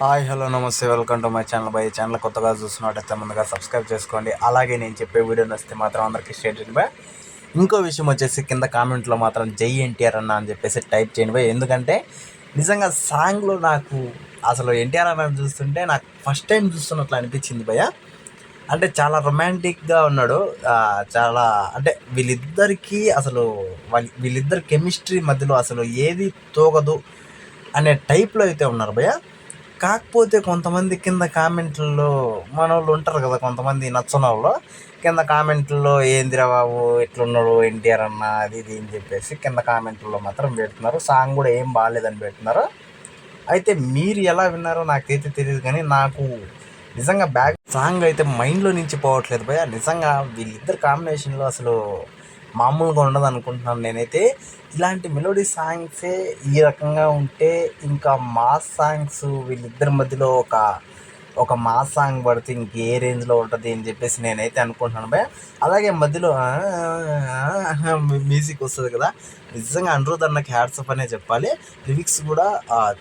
Hi hello నమస్తే welcome to my channel. By channel కొత్తగా చూస్తున్నట్టయితే ముందుగా సబ్స్క్రైబ్ చేసుకోండి. అలాగే నేను చెప్పే వీడియో నచ్చితే మాత్రం అందరికీ షేర్ చేయండి బై. ఇంకో విషయం వచ్చేసి కింద కామెంట్లో మాత్రం జై ఎన్టీఆర్ అన్న అని చెప్పేసి టైప్ చేయండి బై. ఎందుకంటే నిజంగా సాంగ్లో నాకు అసలు ఎన్టీఆర్ అన్న చూస్తుంటే నాకు ఫస్ట్ టైం చూస్తున్నట్లు అనిపించింది భయ్య. అంటే చాలా రొమాంటిక్గా ఉన్నాడు. చాలా అంటే వీళ్ళిద్దరికీ అసలు వీళ్ళిద్దరి కెమిస్ట్రీ మధ్యలో అసలు ఏది తోగదు అనే టైప్లో అయితే ఉన్నారు భయ్య. కాకపోతే కొంతమంది కింద కామెంట్లలో మనోళ్ళు ఉంటారు కదా, కొంతమంది నచ్చని వాళ్ళు కింద కామెంట్లలో ఏందిరా బాబు ఎట్లున్నాడు ఎన్టీఆర్ అన్న అది ఇది అని చెప్పేసి కింద కామెంట్లలో మాత్రం పెడుతున్నారు. సాంగ్ కూడా ఏం బాగాలేదని పెడుతున్నారు. అయితే మీరు ఎలా విన్నారో నాకైతే తెలియదు, కానీ నాకు నిజంగా సాంగ్ అయితే మైండ్లో నుంచి పోవట్లేదు భయ. నిజంగా వీళ్ళిద్దరు కాంబినేషన్లో అసలు మామూలుగా ఉండదు అనుకుంటున్నాను నేనైతే. ఇలాంటి మెలోడీ సాంగ్సే ఈ రకంగా ఉంటే ఇంకా మాస్ సాంగ్స్ వీళ్ళిద్దరి మధ్యలో ఒక మాస్ సాంగ్ పడితే ఇంకే రేంజ్లో ఉంటుంది అని చెప్పేసి నేనైతే అనుకుంటున్నాను భయ. అలాగే మధ్యలో మ్యూజిక్ వస్తుంది కదా, నిజంగా అనిరుద్ అన్నకి హ్యాట్సప్ అనే చెప్పాలి. లిరిక్స్ కూడా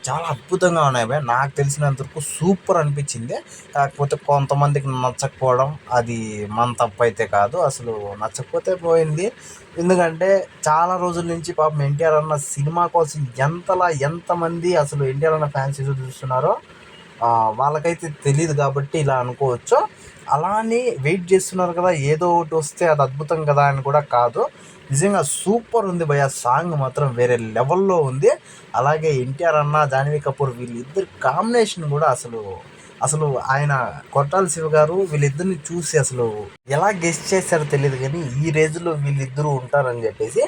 చాలా అద్భుతంగా ఉన్నాయి భయ. నాకు తెలిసినంతవరకు సూపర్ అనిపించింది. కాకపోతే కొంతమందికి నచ్చకపోవడం అది మన తప్పు అయితే కాదు, అసలు నచ్చకపోతే పోయింది. ఎందుకంటే చాలా రోజుల నుంచి పాపం ఎన్టీఆర్ అన్న సినిమా కోసం ఎంతమంది అసలు ఎన్టీఆర్ అన్న ఫ్యాన్స్ ఎదురు చూస్తున్నారో వాళ్ళకైతే తెలియదు కాబట్టి ఇలా అనుకోవచ్చు. అలా అని వెయిట్ చేస్తున్నారు కదా, ఏదో ఒకటి వస్తే అది అద్భుతం కదా అని కూడా కాదు. నిజంగా సూపర్ ఉంది భయ్య. సాంగ్ మాత్రం వేరే లెవెల్లో ఉంది. అలాగే ఎన్టీఆర్ అన్న జాహ్నవి కపూర్ వీళ్ళిద్దరు కాంబినేషన్ కూడా అసలు అసలు ఆయన కొట్టాల శివ గారు వీళ్ళిద్దరిని చూసి అసలు ఎలా గెస్ట్ చేశారో తెలియదు, కానీ ఈ రేంజ్లో వీళ్ళిద్దరూ ఉంటారని చెప్పేసి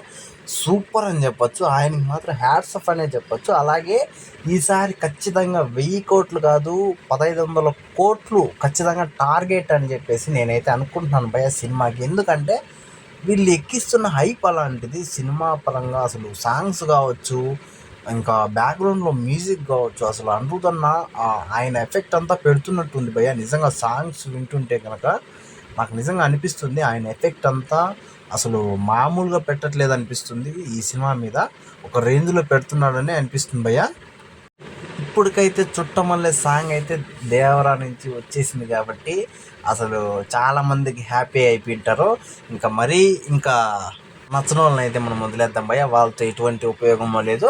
సూపర్ అని చెప్పొచ్చు. ఆయనకి మాత్రం హ్యాట్స్ ఆఫ్ అనే చెప్పొచ్చు. అలాగే ఈసారి ఖచ్చితంగా 1000 కోట్లు కాదు 1500 కోట్లు ఖచ్చితంగా టార్గెట్ అని చెప్పేసి నేనైతే అనుకుంటున్నాను భయ సినిమాకి. ఎందుకంటే వీళ్ళు ఎక్కిస్తున్న హైప్ అలాంటిది. సినిమా పరంగా అసలు సాంగ్స్ కావచ్చు, ఇంకా బ్యాక్గ్రౌండ్లో మ్యూజిక్ కావచ్చు, అసలు అనిరుద్ అన్న ఆయన ఎఫెక్ట్ అంతా పెడుతున్నట్టుంది భయ్య. నిజంగా సాంగ్స్ వింటుంటే కనుక నాకు నిజంగా అనిపిస్తుంది ఆయన ఎఫెక్ట్ అంతా అసలు మామూలుగా పెట్టట్లేదు అనిపిస్తుంది. ఈ సినిమా మీద ఒక రేంజ్లో పెడుతున్నాడని అనిపిస్తుంది భయ్య. ఇప్పటికైతే చుట్టమల్లే సాంగ్ అయితే దేవరా నుంచి వచ్చేసింది కాబట్టి అసలు చాలామందికి హ్యాపీ అయిపోయింటారు. ఇంకా నచ్చని వాళ్ళని అయితే మనం వదిలేద్దాం భయ్య, వాళ్ళతో ఎటువంటి ఉపయోగమో లేదు.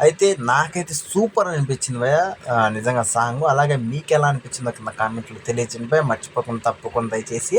అయితే నాకైతే సూపర్ అనిపించింది భయ్య నిజంగా సాంగ్. అలాగే మీకు ఎలా అనిపించిందో కింద కామెంట్లు తెలియజేయండి భయ్య. మర్చిపోకుండా తప్పకుండా దయచేసి